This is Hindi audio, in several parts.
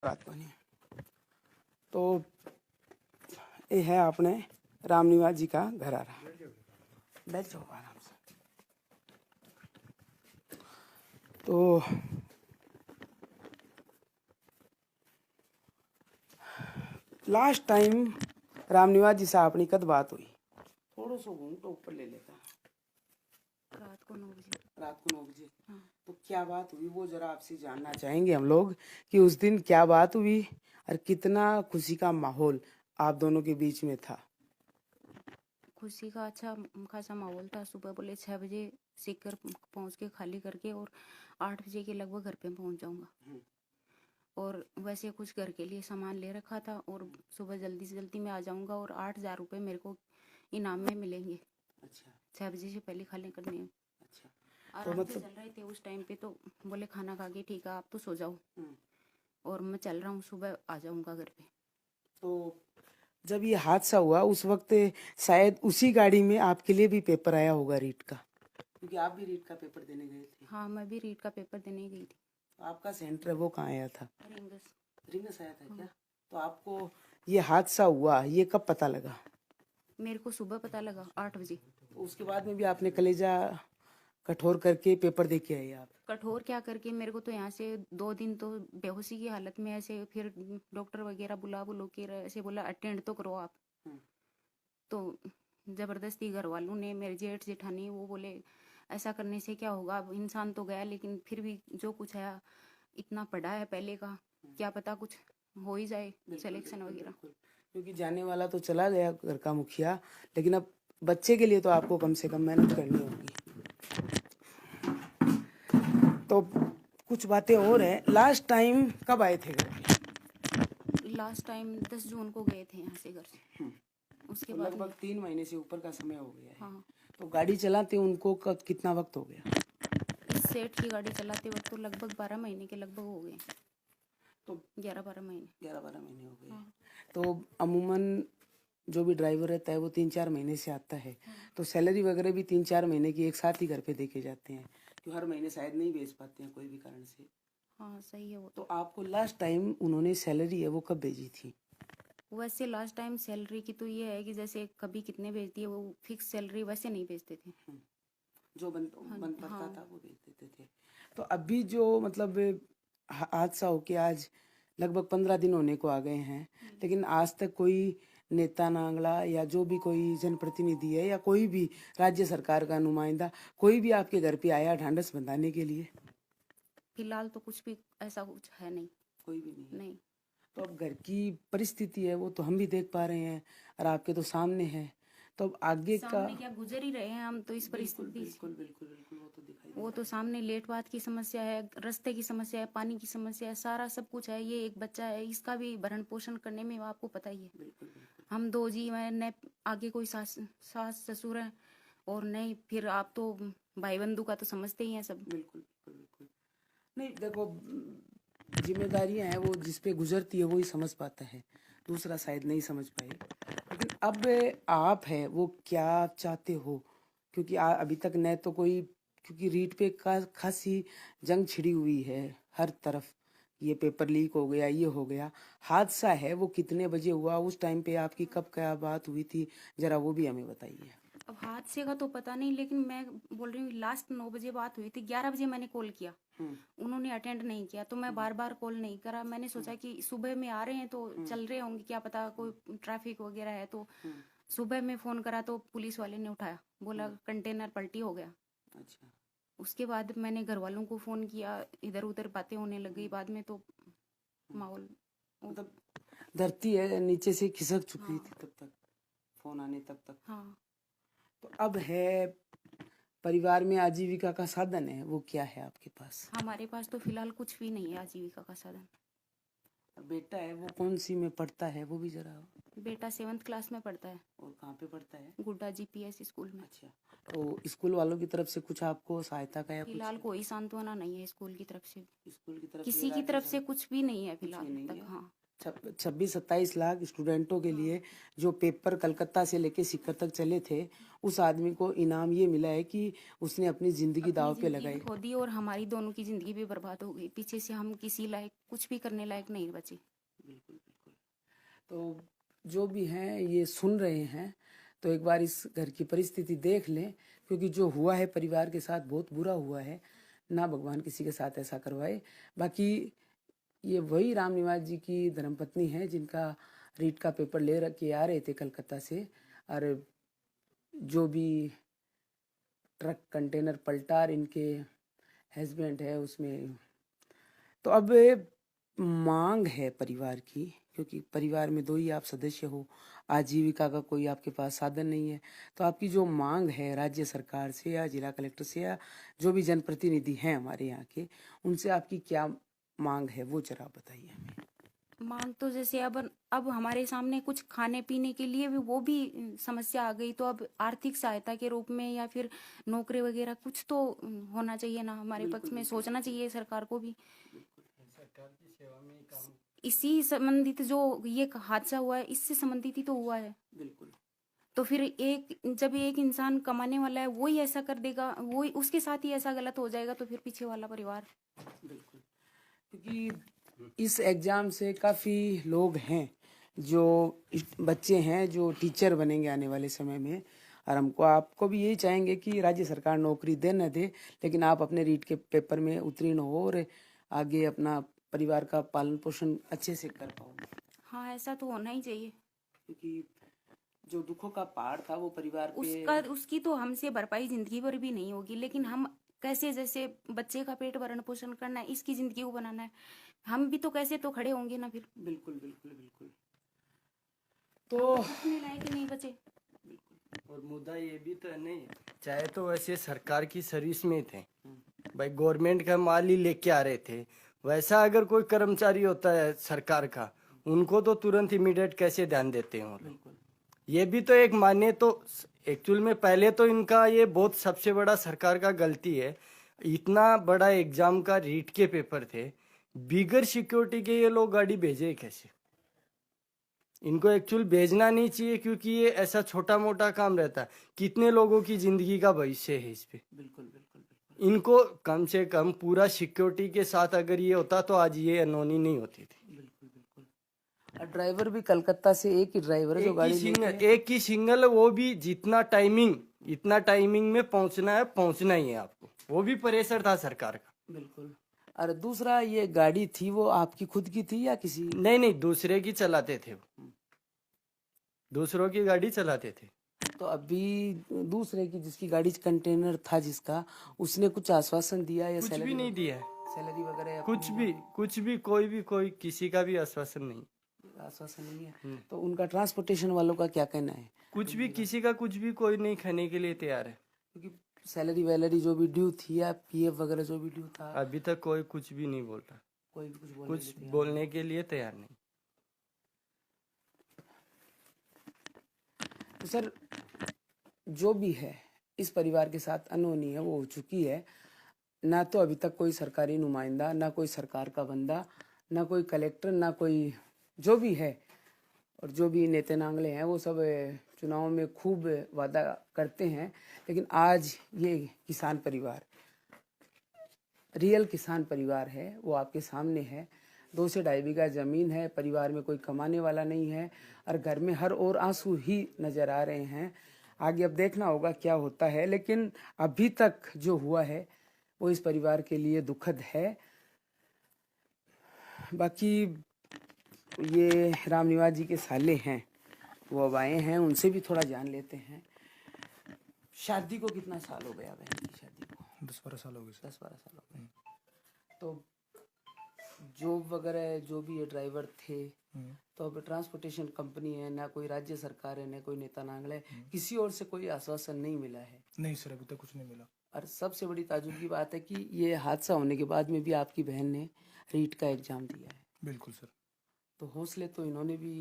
रात को नहीं। तो ये है अपने रामनिवास जी का घर आ रहा। बैठ जाओ आराम से। तो लास्ट टाइम रामनिवास जी से अपनी कद बात हुई? थोड़ा सा घूम तो ऊपर ले लेता। रात को 9 बजे। रात को 9 बजे। हाँ। तो क्या बात हुई वो जरा आपसे जानना चाहेंगे हम लोग कि उस दिन क्या बात हुई और कितना खुशी का माहौल आप दोनों के बीच में था। खुशी का अच्छा खासा माहौल था। सुबह बोले 6 बजे सीकर पहुंच के खाली करके और 8 बजे के लगभग घर पे पहुंच जाऊंगा। और वैसे कुछ घर के लिए सामान ले रखा था और सुबह जल्दी से जल्दी मैं आ जाऊंगा और 8,000 रुपये मेरे को इनाम में मिलेंगे। अच्छा 6 बजे से पहले खाली करने हैं। अच्छा। तो आराम से मतलब चल रहे थे उस टाइम पे। तो बोले खाना खा के ठीक है आप तो सो जाओ और मैं चल रहा हूँ, सुबह आ जाऊंगा घर पे। तो जब ये हादसा हुआ उस वक्त शायद उसी गाड़ी में आपके लिए भी पेपर आया होगा रीट का, क्योंकि आप भी रीट का पेपर देने गए थे। हाँ, मैं भी रीट का पेपर देने गई थी। तो आपका सेंटर है वो कहाँ आया था? रिंगस। रिंगस आया था क्या? हाँ। तो आपको ये हादसा हुआ ये कब पता लगा? मेरे को सुबह पता लगा 8 बजे। तो उसके बाद में भी आपने कलेजा कठोर करके पेपर दे के आए आप? कठोर क्या करके, मेरे को तो यहाँ से 2 दिन तो बेहोशी की हालत में ऐसे, फिर डॉक्टर वगैरह बुला बुलो के ऐसे बोला अटेंड तो करो आप। तो जबरदस्ती घर वालों ने, मेरे जेठ जेठानी, वो बोले ऐसा करने से क्या होगा, अब इंसान तो गया लेकिन फिर भी जो कुछ है इतना पढ़ा है पहले का, क्या पता कुछ हो ही जाए सिलेक्शन वगैरह। क्योंकि जाने वाला तो चला गया घर का मुखिया, लेकिन अब बच्चे के लिए तो आपको कम से कम मेहनत करनी होगी। तो कुछ बातें और हैं। लास्ट टाइम कब आए थे घर? लास्ट टाइम 10 जून को गए थे यहाँ से घर से। उसके तो बाद लगभग 3 महीने से ऊपर का समय हो गया है। हाँ, तो गाड़ी चलाते उनको कितना वक्त हो गया? इस सेठ की गाड़ी चलाते वक्त तो लगभग 12 महीने के लगभग हो गए। तो 11-12 महीने। 11-12 महीने हो गए। हाँ। तो अमूमन जो भी ड्राइवर रहता है वो 3-4 महीने से आता है। तो सैलरी वगैरह भी 3-4 महीने की एक साथ ही घर पे देके जाते हैं, क्यों हर महीने शायद नहीं भेज पाते हैं कोई भी कारण से। हाँ सही है वो तो आपको लास्ट टाइम उन्होंने सैलरी है वो कब भेजी थी? वैसे लास्ट टाइम सैलरी की तो ये है कि जैसे कभी कितने भेज दिए, वो फिक्स सैलरी वैसे नहीं भेजते थे। जो बन हाँ। बन पड़ता हाँ। था वो भेज देते थे। तो अभी जो मतलब हादसा हो के आज लगभग 15 दिन होने को आ गए हैं, लेकिन आज तक कोई नेता नांगला या जो भी कोई जनप्रतिनिधि है या कोई भी राज्य सरकार का नुमाइंदा कोई भी आपके घर पे आया ढांढस बंधाने के लिए? फिलहाल तो कुछ भी ऐसा कुछ है नहीं। कोई भी नहीं है। नहीं। तो अब घर की परिस्थिति है वो तो हम भी देख पा रहे हैं और आपके तो सामने है। तो अब आगे का सामने क्या गुजर ही रहे हैं हम तो इस बिल्कुल परिस्थिति से। बिल्कुल बिल्कुल बिल्कुल वो तो दिखाई दे वो रहा तो सामने लेट बात की समस्या है, रास्ते की समस्या है, पानी की समस्या है, सारा सब कुछ है। ये एक बच्चा है, इसका भी भरण पोषण करने में आपको पता ही है। है। बिल्कुल बिल्कुल हम दो जी हैं, न आगे कोई सास ससुर है और नहीं फिर आप तो भाई बंधु का तो समझते ही हैं सब। बिल्कुल बिल्कुल बिल्कुल। नहीं देखो, जिम्मेदारियां हैं वो जिस पे गुजरती है वो ही समझ पाता है, दूसरा शायद नहीं समझ पाए। लेकिन अब आप है वो क्या चाहते हो? क्योंकि अभी तक न तो कोई, क्योंकि रीट पे का खासी जंग छिड़ी हुई है हर तरफ। ये पेपर लीक हो गया, ये हो गया। हादसा है वो कितने बजे हुआ, उस टाइम पे आपकी कब क्या बात हुई थी, जरा वो भी हमें बताइए। अब हादसे का तो पता नहीं, लेकिन मैं बोल रही हूँ लास्ट 9 बजे बात हुई थी। 11 बजे मैंने कॉल किया, उन्होंने अटेंड नहीं किया, तो मैं बार बार कॉल नहीं करा। मैंने सोचा कि सुबह में आ रहे हैं तो चल रहे होंगे, क्या पता कोई ट्रैफिक वगैरह है। तो सुबह में फोन करा तो पुलिस वाले ने उठाया, बोला कंटेनर पलटी हो गया। अच्छा। उसके बाद मैंने घर वालों को फोन किया, इधर उधर बातें होने लगी बाद में। तो माहौल मतलब धरती है नीचे से खिसक चुकी हाँ। थी तब तक, फोन आने तब तक। हाँ। तो अब है परिवार में आजीविका का साधन है वो क्या है आपके पास? हमारे पास तो फिलहाल कुछ भी नहीं है आजीविका का साधन। और बेटा है वो कौन सी में पढ़ता है वो भी जरा? बेटा 7th क्लास में पढ़ता है। और कहाँ पे पढ़ता है? गुड्डा जीपीएस स्कूल में। अच्छा। तो स्कूल वालों की तरफ से कुछ आपको सहायता का या कुछ? फिलहाल कोई सांत्वना नहीं है स्कूल की तरफ से, स्कूल की तरफ से, किसी की राज्य तरफ से से कुछ भी नहीं है कुछ भी फिलहाल नहीं तक। है। हाँ। 26-27 लाख स्टूडेंटों के लिए जो पेपर कलकत्ता से लेके सीकर तक चले थे, उस आदमी को इनाम ये मिला है कि उसने अपनी जिंदगी दांव पे लगाई। खो दी और हमारी दोनों की जिंदगी भी बर्बाद हो गई। पीछे से हम किसी लायक कुछ भी करने लायक नहीं बचे। बिल्कुल बिल्कुल। तो जो भी हैं ये सुन रहे हैं तो एक बार इस घर की परिस्थिति देख लें, क्योंकि जो हुआ है परिवार के साथ बहुत बुरा हुआ है। ना भगवान किसी के साथ ऐसा करवाए। बाकी ये वही राम निवास जी की धर्मपत्नी है जिनका रीट का पेपर ले के आ रहे थे कलकत्ता से, और जो भी ट्रक कंटेनर पलटा और इनके हस्बैंड है उसमें। तो अब मांग है परिवार की, क्योंकि परिवार में 2 ही आप सदस्य हो, आजीविका का कोई आपके पास साधन नहीं है। तो आपकी जो मांग है राज्य सरकार से या जिला कलेक्टर से या जो भी जनप्रतिनिधि हैं हमारे यहाँ के, उनसे आपकी क्या मांग है वो जरा बताइए हमें। मांग तो जैसे अब हमारे सामने कुछ खाने पीने के लिए भी वो भी समस्या आ गई। तो अब आर्थिक सहायता के रूप में या फिर नौकरी वगैरह कुछ तो होना चाहिए ना हमारे पक्ष में। सोचना चाहिए सरकार को भी। इसी संबंधित जो ये हादसा हुआ है इससे संबंधित ही तो हुआ है। बिल्कुल। तो फिर जब एक इंसान कमाने वाला है वो ही ऐसा कर देगा, वो उसके साथ ही ऐसा गलत हो जाएगा, तो फिर पीछे वाला परिवार। बिल्कुल। क्योंकि इस एग्जाम से काफ़ी लोग हैं जो बच्चे हैं जो टीचर बनेंगे आने वाले समय में, और हमको आपको भी यही चाहेंगे कि राज्य सरकार नौकरी दे न दे, लेकिन आप अपने रीट के पेपर में उत्तीर्ण हो और आगे अपना परिवार का पालन पोषण अच्छे से कर पाओ। हाँ, ऐसा तो होना ही चाहिए। क्योंकि जो दुखों का पहाड़ था वो परिवार पे उसकी तो हमसे भरपाई जिंदगी भर भी नहीं होगी, लेकिन हम कैसे, जैसे बच्चे का पेट भरण पोषण करना है, इसकी जिंदगी को बनाना है, हम भी तो कैसे तो खड़े होंगे ना फिर। बिल्कुल बिल्कुल बिल्कुल। तो इतने लायक नहीं बचे। और मुद्दा ये भी तो नहीं, चाहे तो वैसे सरकार की सर्विस में थे भाई, गवर्नमेंट का माल ही लेके आ रहे थे, वैसा अगर कोई कर्मचारी होता है सरकार का, उनको तो तुरंत इमीडिएट कैसे ध्यान देते हैं। बिल्कुल। ये भी तो एक माने तो एक्चुअल में पहले तो इनका ये बहुत सबसे बड़ा सरकार का गलती है। इतना बड़ा एग्जाम का रीट के पेपर थे, बिगर सिक्योरिटी के ये लोग गाड़ी भेजे कैसे? इनको एक्चुअल भेजना नहीं चाहिए, क्योंकि ये ऐसा छोटा मोटा काम रहता है, कितने लोगों की जिंदगी का भविष्य है इस पे। बिल्कुल बिल्कुल बिल्कुल। इनको कम से कम पूरा सिक्योरिटी के साथ अगर ये होता तो आज ये अनहोनी नहीं होती थी। बिल्कुल बिल्कुल। और ड्राइवर भी कलकत्ता से एक ही ड्राइवर है जो गाड़ी एक ही सिंगल, वो भी जितना टाइमिंग, इतना टाइमिंग में पहुंचना है, पहुंचना ही है आपको, वो भी प्रेशर था सरकार का। बिल्कुल। और दूसरा, ये गाड़ी थी वो आपकी खुद की थी या किसी? नहीं, दूसरे की चलाते थे, दूसरों की गाड़ी चलाते थे। तो अभी दूसरे की जिसकी गाड़ी कंटेनर था जिसका, उसने कुछ आश्वासन दिया या कुछ भी नहीं दिया है, सैलरी वगैरह कुछ भी कोई किसी का भी आश्वासन नहीं है। तो उनका ट्रांसपोर्टेशन वालों का क्या कहना है? कुछ भी, किसी का कुछ भी कोई नहीं खाने के लिए तैयार है। क्योंकि सैलरी वैलरी जो भी ड्यू थी या पीएफ वगैरह जो भी ड्यू था, अभी तक कोई कुछ भी नहीं बोल रहा, कोई भी कुछ बोलने के लिए तैयार नहीं। तो सर, जो भी है इस परिवार के साथ अनहोनी है वो हो चुकी है। ना तो अभी तक कोई सरकारी नुमाइंदा, ना कोई सरकार का बंदा, ना कोई कलेक्टर, ना कोई जो भी है, और जो भी नेते नांगले हैं वो सब चुनाव में खूब वादा करते हैं, लेकिन आज ये किसान परिवार, रियल किसान परिवार है, वो आपके सामने है। 2 से 2.5 बीघा जमीन है, परिवार में कोई कमाने वाला नहीं है, और घर में हर ओर आंसू ही नजर आ रहे हैं। आगे अब देखना होगा क्या होता है, लेकिन अभी तक जो हुआ है वो इस परिवार के लिए दुखद है। बाकी ये राम निवास जी के साले हैं, वो अब आए हैं, उनसे भी थोड़ा जान लेते हैं। शादी को कितना साल हो गया बहन की शादी को? 10-12 साल हो गए। 10-12 साल हो गए। तो जॉब वगैरह जो भी ये ड्राइवर थे, तो अब ट्रांसपोर्टेशन कंपनी है, ना कोई राज्य सरकार है, ना कोई नेता नांगल है, किसी और से कोई आश्वासन नहीं मिला है? नहीं सर, अभी तक कुछ नहीं मिला। और सबसे बड़ी ताजुब की बात है कि ये हादसा होने के बाद में भी आपकी बहन ने रीट का एग्जाम दिया है। बिल्कुल सर। तो हौसले तो इन्होंने भी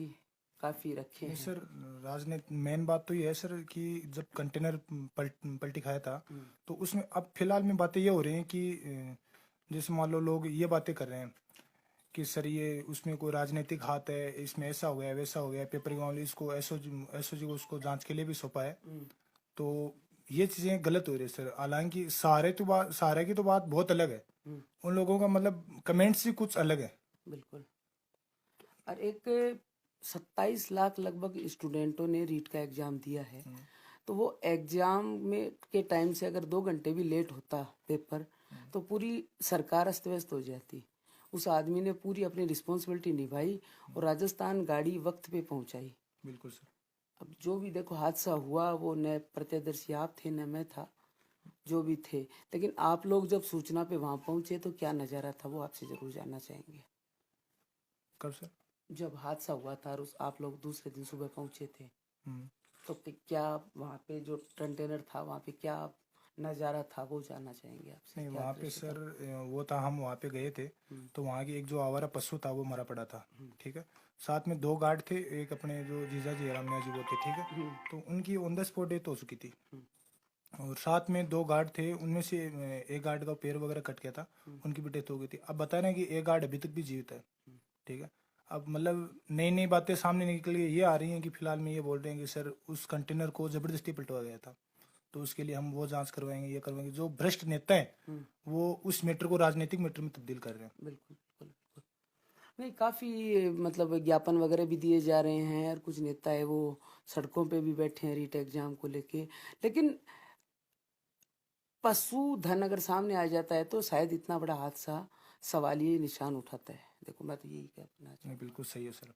काफी रखे हैं। सर, राजनीति मेन बात तो ये है सर कि जब कंटेनर पलटी खाया था, तो उसमें अब फिलहाल में बातें ये हो रही हैं कि जैसे मान लो लोग ये बातें कर रहे हैं कि सर ये उसमें कोई राजनीतिक हाथ है, इसमें ऐसा हो गया वैसा हो गया, पेपर के मामले इसको एसओजी को उसको जांच के लिए भी सौंपा है। तो ये चीजें गलत हो रही है सर। हालांकि सारे की तो बात बहुत अलग है, उन लोगों का मतलब कमेंट्स ही कुछ अलग है। बिल्कुल। और एक 27 लाख लगभग स्टूडेंटों ने रीट का एग्जाम दिया है, तो वो एग्जाम में के टाइम से अगर 2 घंटे भी लेट होता पेपर तो पूरी सरकार अस्त व्यस्त हो जाती। उस आदमी ने पूरी अपनी रिस्पॉन्सिबिलिटी निभाई और राजस्थान गाड़ी वक्त पे पहुंचाई। बिल्कुल सर। अब जो भी देखो हादसा हुआ वो न प्रत्यदर्शी आप थे न मैं था, जो भी थे, लेकिन आप लोग जब सूचना पे वहां पहुंचे तो क्या नजारा था वो आपसे जरूर जानना चाहेंगे। कब सर? जब हादसा हुआ था और आप लोग दूसरे दिन सुबह पहुंचे थे हम्म। तो क्या वहाँ पे जो कंटेनर था वहाँ पे क्या नज़ारा था वो जानना चाहेंगे आपसे। नहीं क्या वहाँ पे दृश्य था? सर वो था, हम वहाँ पे गए थे तो वहाँ की एक जो आवारा पशु था वो मरा पड़ा था, ठीक है। साथ में 2 गार्ड थे, एक अपने जो जीजा जी रामनिया जी वो थे, ठीक है। तो उनकी ऑन द स्पॉट डेथ हो चुकी थी। और साथ में 2 गार्ड थे, उनमें से एक गार्ड का पैर वगैरह कट गया था, उनकी भी डेथ हो गई थी। अब बता रहे हैं कि एक गार्ड अभी तक भी जीवित है, ठीक है। अब मतलब नई नई बातें सामने निकल के ये आ रही हैं कि फिलहाल में ये बोल रहे हैं कि सर उस कंटेनर को जबरदस्ती पलटवाया गया था, तो उसके लिए हम वो जांच करवाएंगे, ये करवाएंगे। जो भ्रष्ट नेता है वो उस मैटर को राजनीतिक मैटर में तब्दील कर रहे हैं। बिल्कुल बिल्कुल बिल्कुल। नहीं, काफ़ी मतलब विज्ञापन वगैरह भी दिए जा रहे हैं और कुछ नेता है वो सड़कों पे भी बैठे हैं रीट एग्जाम को लेके, लेकिन पशुधन अगर सामने आ जाता है तो शायद इतना बड़ा हादसा सवालिया निशान उठाता है। देखो मैं तो यही कहना चाहूँ। नहीं बिल्कुल सही है सर।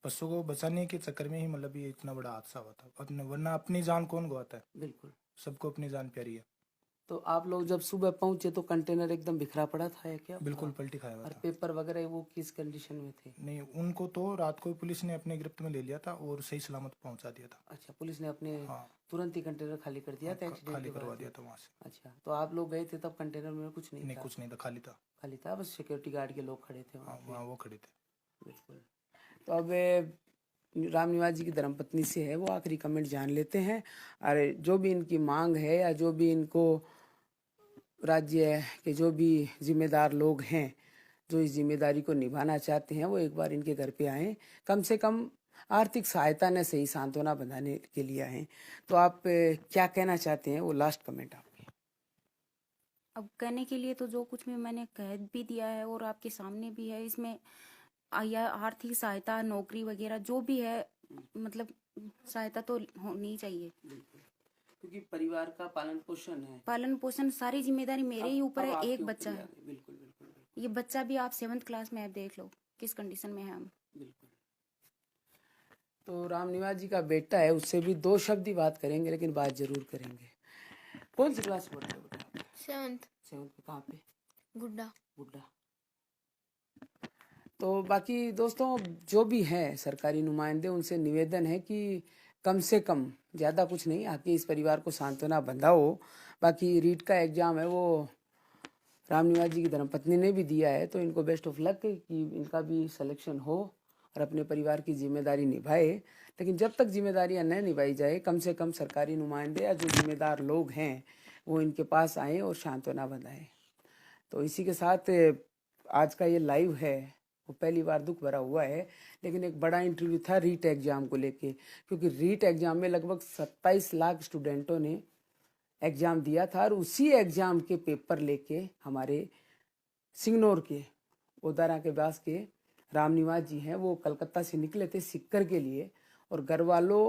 पशु को बचाने के चक्कर में ही मतलब ये इतना बड़ा हादसा हुआ था, वरना अपनी जान कौन गवाता है? बिल्कुल। सबको अपनी जान प्यारी है। तो आप लोग जब सुबह पहुंचे तो कंटेनर एकदम बिखरा पड़ा था या क्या था? बिल्कुल पलटी खाया हुआ और था। पेपर वगैरह वो किस कंडीशन में थे? नहीं उनको तो रात को ही पुलिस ने अपने गिरफ्त में ले लिया था और सही सलामत पहुंचा दिया था। अच्छा, पुलिस ने अपने हाँ। तुरंत ही कंटेनर खाली कर दिया था एक्सीडेंट खाली के करवा बाद? दिया था वहां से। अच्छा, तो आप लोग गए थे तब कंटेनर में कुछ नहीं नहीं था? कुछ नहीं था, खाली था। खाली था, बस सिक्योरिटी गार्ड के लोग खड़े थे वहाँ हाँ पे। वहाँ वो खड़े थे। बिल्कुल। तो अब राम निवास जी की धर्मपत्नी से है वो आखिरी कमेंट जान लेते हैं। अरे जो भी इनकी मांग है या जो भी इनको राज्य के जो भी जिम्मेदार लोग हैं जो इस जिम्मेदारी को निभाना चाहते हैं वो एक बार इनके घर पे आएँ, कम से कम आर्थिक सहायता न सही सांत्वना बनाने के लिए आएँ। तो आप क्या कहना चाहते हैं, वो लास्ट कमेंट आपके। अब कहने के लिए तो जो कुछ भी मैंने कह भी दिया है और आपके सामने भी है, इसमें या आर्थिक सहायता, नौकरी वगैरह जो भी है, मतलब सहायता तो होनी चाहिए। क्योंकि परिवार का पालन पोषण है, पालन पोषण सारी जिम्मेदारी मेरे ही ऊपर अब है। आपके एक ऊपर बच्चा ही आ है, गई। बिल्कुल बिल्कुल बिल्कुल ये बच्चा भी आप 7th क्लास में है, देख लो किस कंडीशन में है हम। बिल्कुल। तो राम निवास जी का बेटा है, उससे भी 2 शब्द ही बात करेंगे, लेकिन बात जरूर करेंगे। कौन सी क्लास में पढ़ते हो बेटा? 7th। 7th में। कहाँ पे? गुड्डा। गुड्डा। तो बाकी दोस्तों जो भी हैं सरकारी नुमाइंदे, उनसे निवेदन है कि कम से कम, ज़्यादा कुछ नहीं, आके इस परिवार को सांत्वना बंधाओ। बाकी रीट का एग्ज़ाम है वो राम निवास जी की धर्मपत्नी ने भी दिया है, तो इनको बेस्ट ऑफ लक कि इनका भी सिलेक्शन हो और अपने परिवार की जिम्मेदारी निभाए। लेकिन जब तक जिम्मेदारियां न निभाई जाए, कम से कम सरकारी नुमाइंदे या जो जिम्मेदार लोग हैं वो इनके पास आएँ और सांत्वना बंधाएं। तो इसी के साथ आज का ये लाइव है वो पहली बार दुख भरा हुआ है, लेकिन एक बड़ा इंटरव्यू था रीट एग्ज़ाम को लेके, क्योंकि रीट एग्ज़ाम में लगभग 27 लाख स्टूडेंटों ने एग्ज़ाम दिया था और उसी एग्ज़ाम के पेपर लेके हमारे सिंगनौर के ओदारा के पास के राम निवास जी हैं, वो कलकत्ता से निकले थे सिक्कर के लिए। और घर वालों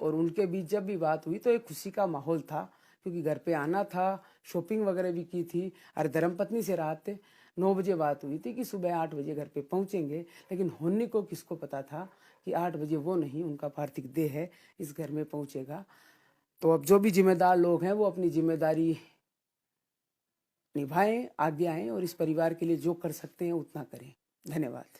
और उनके बीच जब भी बात हुई तो एक खुशी का माहौल था, क्योंकि घर पे आना था, शॉपिंग वगैरह भी की थी। और धर्मपत्नी से रात 9 बजे बात हुई थी कि सुबह 8 बजे घर पे पहुंचेंगे, लेकिन होने को किसको पता था कि 8 बजे वो नहीं, उनका पार्थिव देह है इस घर में पहुंचेगा। तो अब जो भी जिम्मेदार लोग हैं वो अपनी जिम्मेदारी निभाएं, आगे आएं और इस परिवार के लिए जो कर सकते हैं उतना करें। धन्यवाद।